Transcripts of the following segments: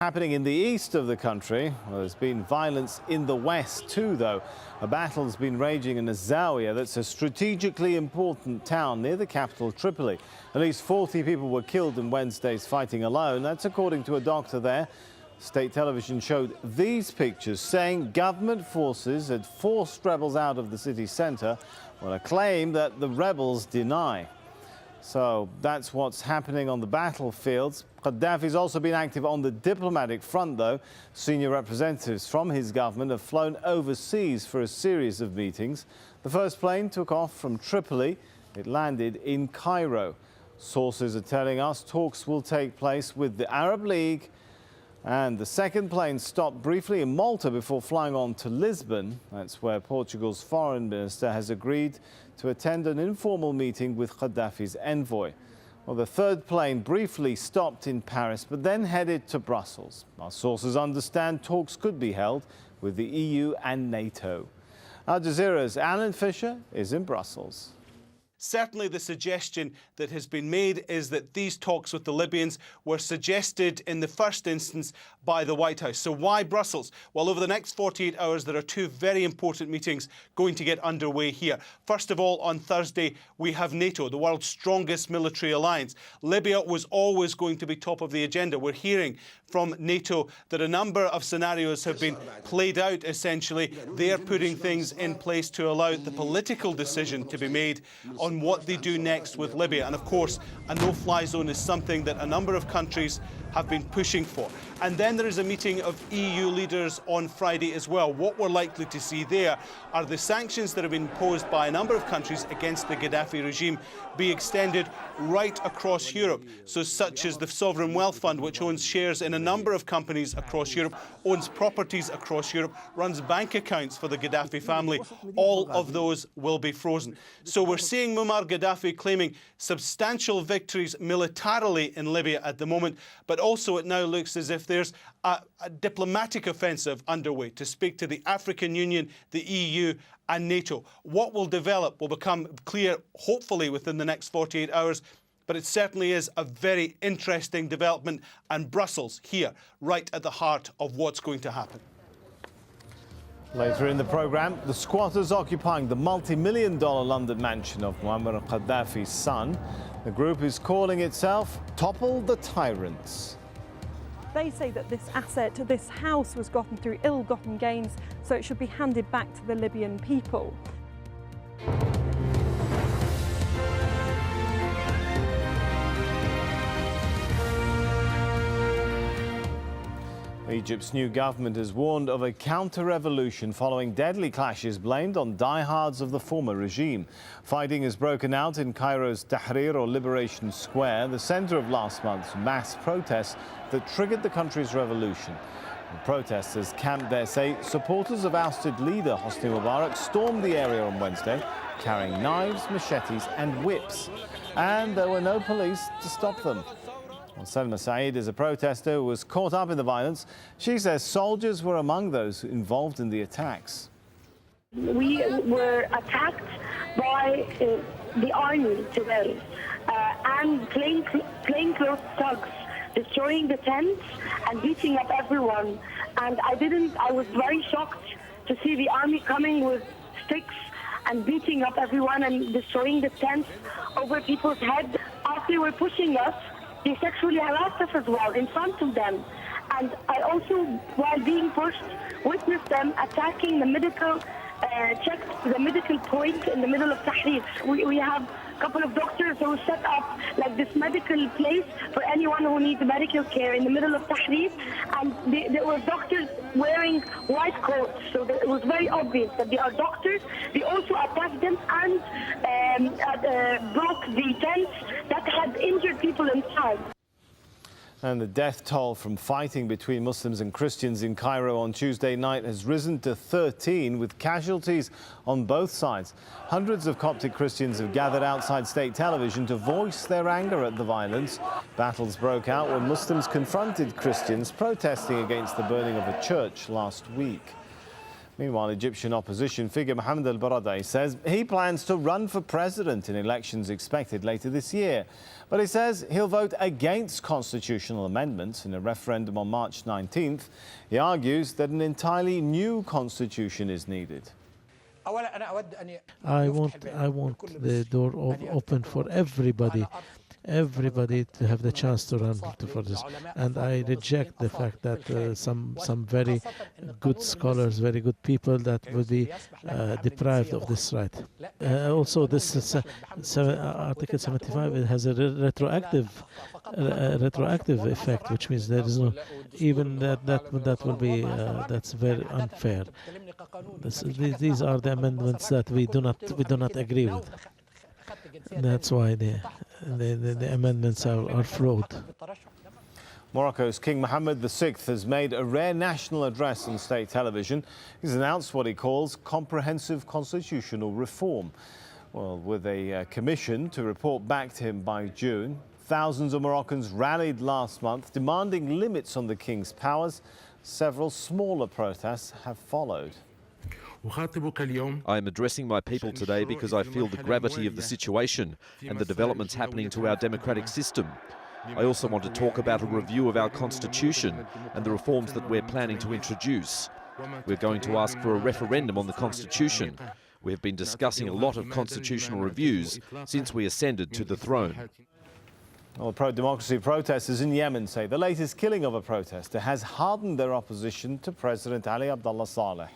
Happening in the east of the country. Well, there's been violence in the west too, though. A battle's been raging in AlJazeera, that's a strategically important town near the capital, Tripoli. At least 40 people were killed in Wednesday's fighting alone. That's according to a doctor there. State television showed these pictures saying government forces had forced rebels out of the city centre, well, a claim that the rebels deny. So that's what's happening on the battlefields. Gaddafi's also been active on the diplomatic front, though. Senior representatives from his government have flown overseas for a series of meetings. The first plane took off from Tripoli. It landed in Cairo. Sources are telling us talks will take place with the Arab League. And the second plane stopped briefly in Malta before flying on to Lisbon. That's where Portugal's foreign minister has agreed to attend an informal meeting with Gaddafi's envoy. Well, the third plane briefly stopped in Paris, but then headed to Brussels. Our sources understand talks could be held with the EU and NATO. AlJazeera's Alan Fisher is in Brussels. Certainly the suggestion that has been made is that these talks with the Libyans were suggested in the first instance by the White House. So why Brussels? Well, over the next 48 hours, there are two very important meetings going to get underway here. First of all, on Thursday, we have NATO, the world's strongest military alliance. Libya was always going to be top of the agenda. We're hearing from NATO that a number of scenarios have been played out, essentially. They're putting things in place to allow the political decision to be made on what they do next with Libya. And of course, a no-fly zone is something that a number of countries have been pushing for. And then there is a meeting of EU leaders on Friday as well. What we're likely to see there are the sanctions that have been imposed by a number of countries against the Gaddafi regime be extended right across Europe. So such as the Sovereign Wealth Fund, which owns shares in a number of companies across Europe, owns properties across Europe, runs bank accounts for the Gaddafi family, all of those will be frozen. So we're seeing Muammar Gaddafi claiming substantial victories militarily in Libya at the moment, but also it now looks as if there's a diplomatic offensive underway to speak to the African Union, the EU and NATO. What will develop will become clear, hopefully, within the next 48 hours. But it certainly is a very interesting development, and Brussels here, right at the heart of what's going to happen. Later in the programme, the squatters occupying the multi-million-dollar London mansion of Muammar Gaddafi's son. The group is calling itself Topple the Tyrants. They say that this asset, this house, was gotten through ill-gotten gains, so it should be handed back to the Libyan people. Egypt's new government has warned of a counter-revolution following deadly clashes blamed on diehards of the former regime. Fighting has broken out in Cairo's Tahrir, or Liberation Square, the centre of last month's mass protests that triggered the country's revolution. And protesters camped there say supporters of ousted leader Hosni Mubarak stormed the area on Wednesday, carrying knives, machetes and whips. And there were no police to stop them. Well, Selma Saeed is a protester who was caught up in the violence. She says soldiers were among those involved in the attacks. We were attacked by the army today and plainclothes thugs destroying the tents and beating up everyone. And I was very shocked to see the army coming with sticks and beating up everyone and destroying the tents over people's heads. As they were pushing us, they sexually harassed us as well in front of them. And I also, while being pushed, witnessed them attacking the medical point in the middle of Tahrir. We have a couple of doctors who set up like this medical place for anyone who needs medical care in the middle of Tahrir. And there were doctors wearing white coats, so it was very obvious that they are doctors. They also attacked them and broke the tents that had injured people inside. And the death toll from fighting between Muslims and Christians in Cairo on Tuesday night has risen to 13, with casualties on both sides. Hundreds of Coptic Christians have gathered outside state television to voice their anger at the violence. Battles broke out when Muslims confronted Christians protesting against the burning of a church last week. Meanwhile, Egyptian opposition figure Mohammed al-Baradei says he plans to run for president in elections expected later this year. But he says he'll vote against constitutional amendments in a referendum on March 19th. He argues that an entirely new constitution is needed. I want the door open for everybody to have the chance to run for this, and I reject the fact that some very good scholars, very good people that would be deprived of this right. Also, this Article 75 it has a retroactive effect, which means there is no even that will be that's very unfair. These are the amendments that we do not agree with. That's why the amendments are fraud. Morocco's King Mohammed VI has made a rare national address on state television. He's announced what he calls comprehensive constitutional reform. Well, with a commission to report back to him by June. Thousands of Moroccans rallied last month demanding limits on the king's powers. Several smaller protests have followed. I am addressing my people today because I feel the gravity of the situation and the developments happening to our democratic system. I also want to talk about a review of our constitution and the reforms that we're planning to introduce. We're going to ask for a referendum on the constitution. We have been discussing a lot of constitutional reviews since we ascended to the throne. Well, pro-democracy protesters in Yemen say the latest killing of a protester has hardened their opposition to President Ali Abdullah Saleh.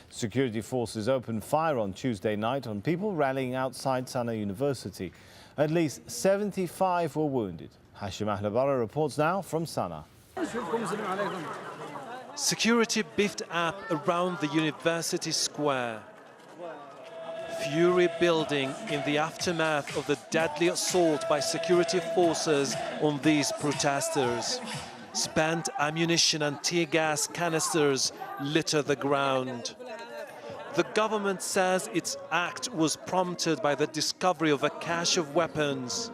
Security forces opened fire on Tuesday night on people rallying outside Sana'a University. At least 75 were wounded. Hashim Ahlabara reports now from Sana'a. Security beefed up around the university square. Fury building in the aftermath of the deadly assault by security forces on these protesters. Spent ammunition and tear gas canisters litter the ground. The government says its act was prompted by the discovery of a cache of weapons.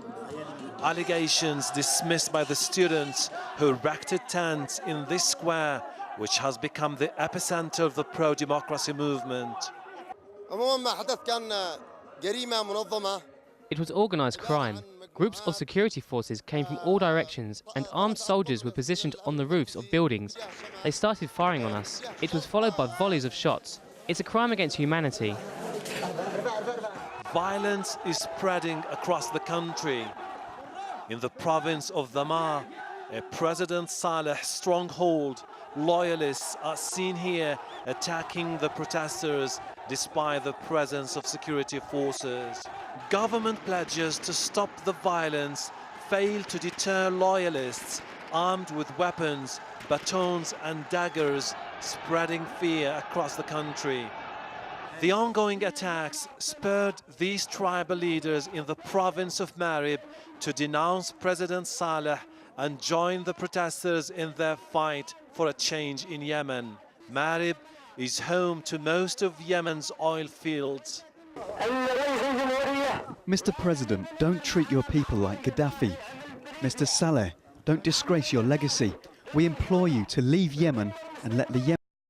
Allegations dismissed by the students who erected tents in this square, which has become the epicenter of the pro-democracy movement. It was organised crime. Groups of security forces came from all directions and armed soldiers were positioned on the roofs of buildings. They started firing on us. It was followed by volleys of shots. It's a crime against humanity. Violence is spreading across the country. In the province of Dhamar, a President Saleh stronghold, loyalists are seen here attacking the protesters despite the presence of security forces. Government pledges to stop the violence failed to deter loyalists armed with weapons, batons and daggers, spreading fear across the country. The ongoing attacks spurred these tribal leaders in the province of Marib to denounce President Saleh and join the protesters in their fight for a change in Yemen. Marib is home to most of Yemen's oil fields. Mr. President, don't treat your people like Gaddafi. Mr. Saleh, don't disgrace your legacy. We implore you to leave Yemen and let the Yemen